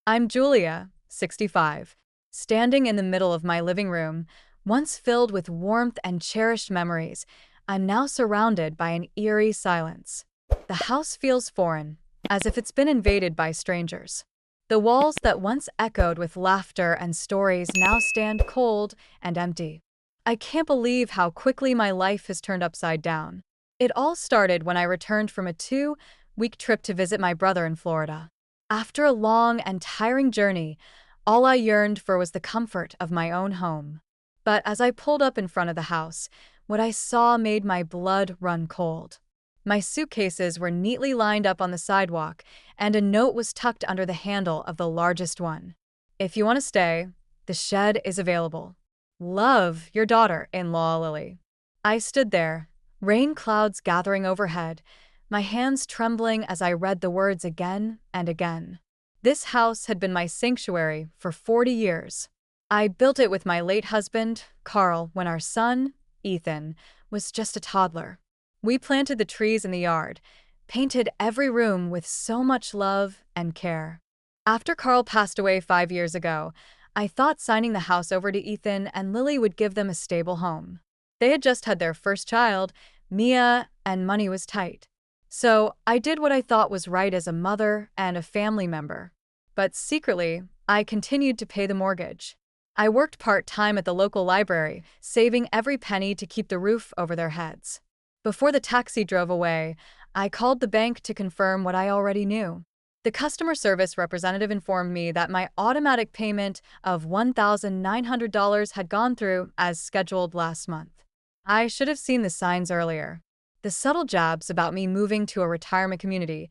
I'm Julia, 65, standing in the middle of my living room, once filled with warmth and cherished memories. I'm now surrounded by an eerie silence. The house feels foreign, as if it's been invaded by strangers. The walls that once echoed with laughter and stories now stand cold and empty. I can't believe how quickly my life has turned upside down. It all started when I returned from a 2-week trip to visit my brother in Florida. After a long and tiring journey, all I yearned for was the comfort of my own home. But as I pulled up in front of the house, what I saw made my blood run cold. My suitcases were neatly lined up on the sidewalk, and a note was tucked under the handle of the largest one. If you want to stay, the shed is available. Love, your daughter-in-law, Lily. I stood there, rain clouds gathering overhead, my hands trembling as I read the words again and again. This house had been my sanctuary for 40 years. I built it with my late husband, Carl, when our son, Ethan, was just a toddler. We planted the trees in the yard, painted every room with so much love and care. After Carl passed away 5 years ago, I thought signing the house over to Ethan and Lily would give them a stable home. They had just had their first child, Mia, and money was tight. So I did what I thought was right as a mother and a family member. But secretly, I continued to pay the mortgage. I worked part-time at the local library, saving every penny to keep the roof over their heads. Before the taxi drove away, I called the bank to confirm what I already knew. The customer service representative informed me that my automatic payment of $1,900 had gone through as scheduled last month. I should have seen the signs earlier. The subtle jabs about me moving to a retirement community,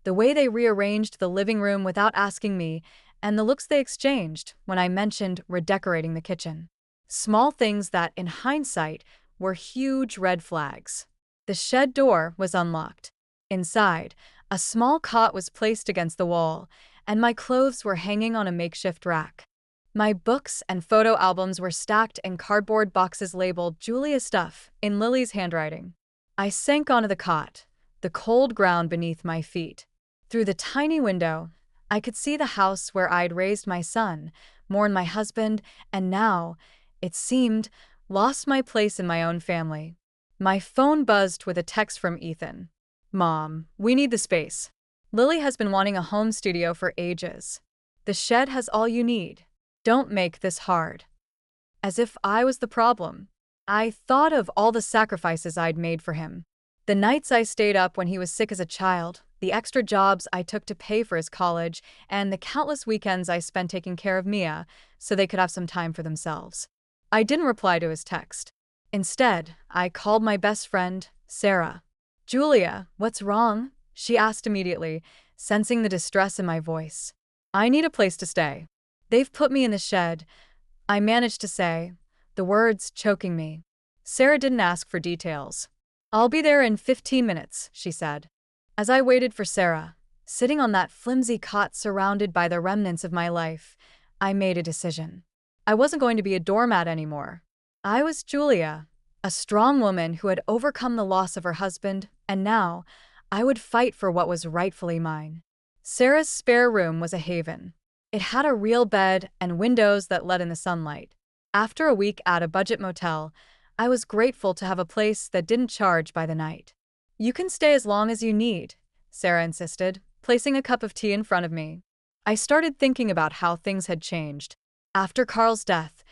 the way they rearranged the living room without asking me, and the looks they exchanged when I mentioned redecorating the kitchen. Small things that, in hindsight, were huge red flags. The shed door was unlocked. Inside, a small cot was placed against the wall, and my clothes were hanging on a makeshift rack. My books and photo albums were stacked in cardboard boxes labeled Julia Stuff in Lily's handwriting. I sank onto the cot, the cold ground beneath my feet. Through the tiny window, I could see the house where I'd raised my son, mourned my husband, and now, it seemed, lost my place in my own family. My phone buzzed with a text from Ethan. "Mom, we need the space. Lily has been wanting a home studio for ages. The shed has all you need. Don't make this hard." As if I was the problem. I thought of all the sacrifices I'd made for him. The nights I stayed up when he was sick as a child, the extra jobs I took to pay for his college, and the countless weekends I spent taking care of Mia so they could have some time for themselves. I didn't reply to his text. Instead, I called my best friend, Sarah. "Julia, what's wrong?" she asked immediately, sensing the distress in my voice. "I need a place to stay. They've put me in the shed," I managed to say, the words choking me. Sarah didn't ask for details. "I'll be there in 15 minutes, she said. As I waited for Sarah, sitting on that flimsy cot surrounded by the remnants of my life, I made a decision. I wasn't going to be a doormat anymore. I was Julia, a strong woman who had overcome the loss of her husband, and now I would fight for what was rightfully mine. Sarah's spare room was a haven. It had a real bed and windows that let in the sunlight. After a week at a budget motel, I was grateful to have a place that didn't charge by the night. "You can stay as long as you need," Sarah insisted, placing a cup of tea in front of me. I started thinking about how things had changed. After Carl's death,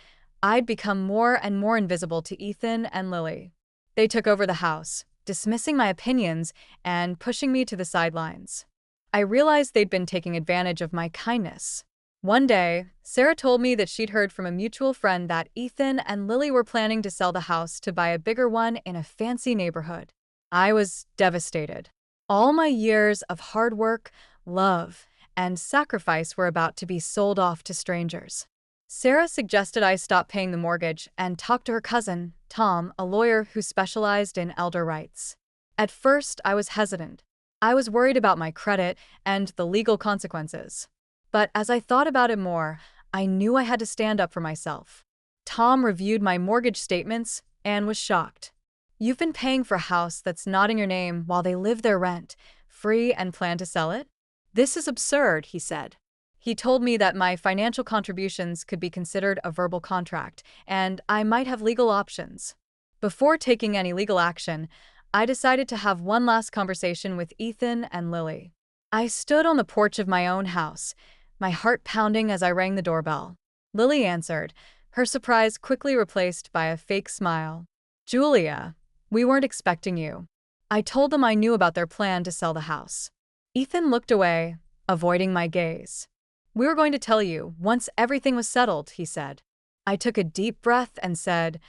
I'd become more and more invisible to Ethan and Lily. They took over the house, dismissing my opinions and pushing me to the sidelines. I realized they'd been taking advantage of my kindness. One day, Sarah told me that she'd heard from a mutual friend that Ethan and Lily were planning to sell the house to buy a bigger one in a fancy neighborhood. I was devastated. All my years of hard work, love, and sacrifice were about to be sold off to strangers. Sarah suggested I stop paying the mortgage and talk to her cousin, Tom, a lawyer who specialized in elder rights. At first, I was hesitant. I was worried about my credit and the legal consequences. But as I thought about it more, I knew I had to stand up for myself. Tom reviewed my mortgage statements and was shocked. "You've been paying for a house that's not in your name while they live their rent, free, and plan to sell it? This is absurd," he said. He told me that my financial contributions could be considered a verbal contract, and I might have legal options. Before taking any legal action, I decided to have one last conversation with Ethan and Lily. I stood on the porch of my own house, my heart pounding as I rang the doorbell. Lily answered, her surprise quickly replaced by a fake smile. "Julia, we weren't expecting you." I told them I knew about their plan to sell the house. Ethan looked away, avoiding my gaze. "We were going to tell you once everything was settled," he said. I took a deep breath and said,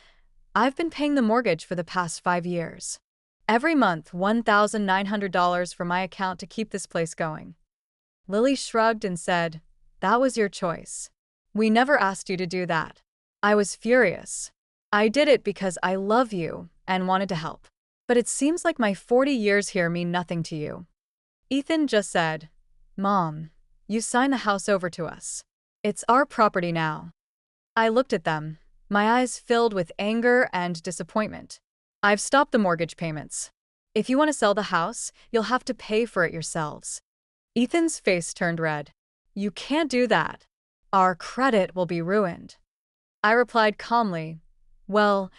"I've been paying the mortgage for the past 5 years. Every month, $1,900 from my account to keep this place going." Lily shrugged and said, "That was your choice. We never asked you to do that." I was furious. "I did it because I love you and wanted to help. But it seems like my 40 years here mean nothing to you." Ethan just said, "Mom, you signed the house over to us. It's our property now." I looked at them, my eyes filled with anger and disappointment. "I've stopped the mortgage payments. If you want to sell the house, you'll have to pay for it yourselves." Ethan's face turned red. "You can't do that. Our credit will be ruined." I replied calmly, "Well,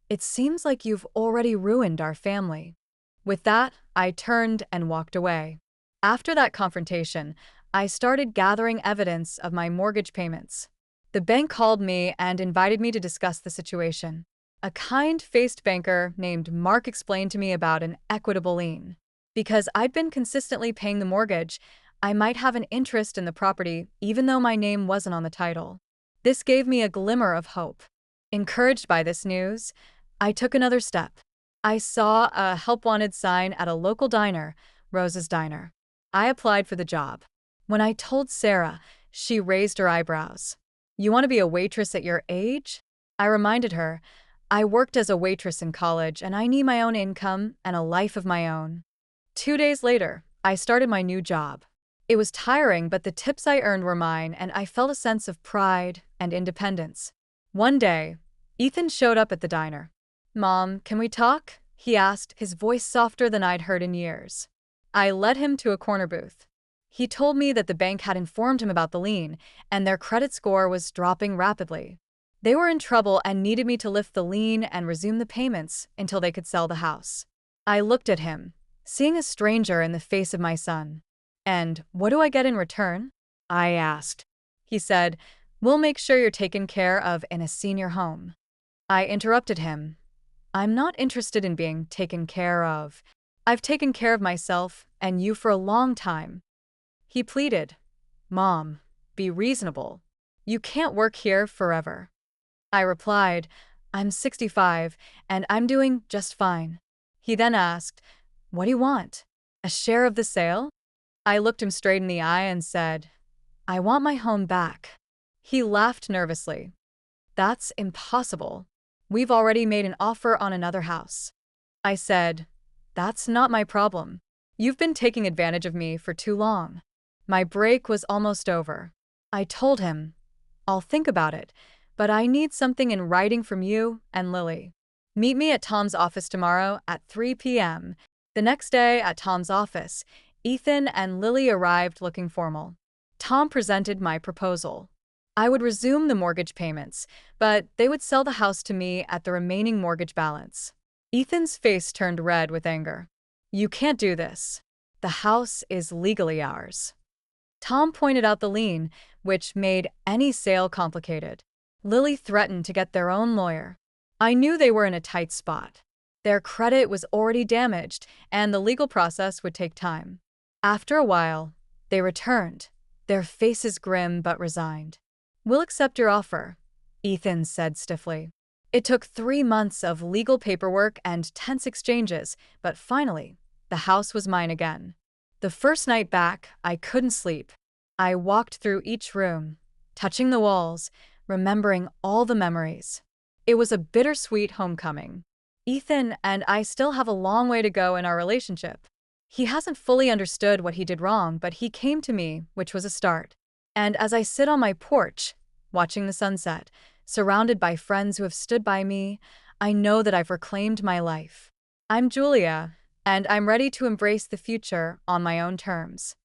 it seems like you've already ruined our family." With that, I turned and walked away. After that confrontation, I started gathering evidence of my mortgage payments. The bank called me and invited me to discuss the situation. A kind-faced banker named Mark explained to me about an equitable lien. Because I'd been consistently paying the mortgage, I might have an interest in the property even though my name wasn't on the title. This gave me a glimmer of hope. Encouraged by this news, I took another step. I saw a help wanted sign at a local diner, Rose's Diner. I applied for the job. When I told Sarah, she raised her eyebrows. "You want to be a waitress at your age?" I reminded her, "I worked as a waitress in college and I need my own income and a life of my own." 2 days later, I started my new job. It was tiring, but the tips I earned were mine and I felt a sense of pride and independence. One day, Ethan showed up at the diner. "Mom, can we talk?" he asked, his voice softer than I'd heard in years. I led him to a corner booth. He told me that the bank had informed him about the lien, and their credit score was dropping rapidly. They were in trouble and needed me to lift the lien and resume the payments until they could sell the house. I looked at him, seeing a stranger in the face of my son. "And what do I get in return?" I asked. He said, "We'll make sure you're taken care of in a senior home." I interrupted him. "I'm not interested in being taken care of. I've taken care of myself and you for a long time." He pleaded, "Mom, be reasonable. You can't work here forever." I replied, "I'm 65 and I'm doing just fine." He then asked, "What do you want? A share of the sale?" I looked him straight in the eye and said, "I want my home back." He laughed nervously. "That's impossible. We've already made an offer on another house." I said, "That's not my problem. You've been taking advantage of me for too long." My break was almost over. I told him, "I'll think about it, but I need something in writing from you and Lily. Meet me at Tom's office tomorrow at 3 p.m. The next day at Tom's office, Ethan and Lily arrived looking formal. Tom presented my proposal. I would resume the mortgage payments, but they would sell the house to me at the remaining mortgage balance. Ethan's face turned red with anger. "You can't do this. The house is legally ours." Tom pointed out the lien, which made any sale complicated. Lily threatened to get their own lawyer. I knew they were in a tight spot. Their credit was already damaged, and the legal process would take time. After a while, they returned, their faces grim but resigned. "We'll accept your offer," Ethan said stiffly. It took 3 months of legal paperwork and tense exchanges, but finally, the house was mine again. The first night back, I couldn't sleep. I walked through each room, touching the walls, remembering all the memories. It was a bittersweet homecoming. Ethan and I still have a long way to go in our relationship. He hasn't fully understood what he did wrong, but he came to me, which was a start. And as I sit on my porch, watching the sunset, surrounded by friends who have stood by me, I know that I've reclaimed my life. I'm Julia, and I'm ready to embrace the future on my own terms.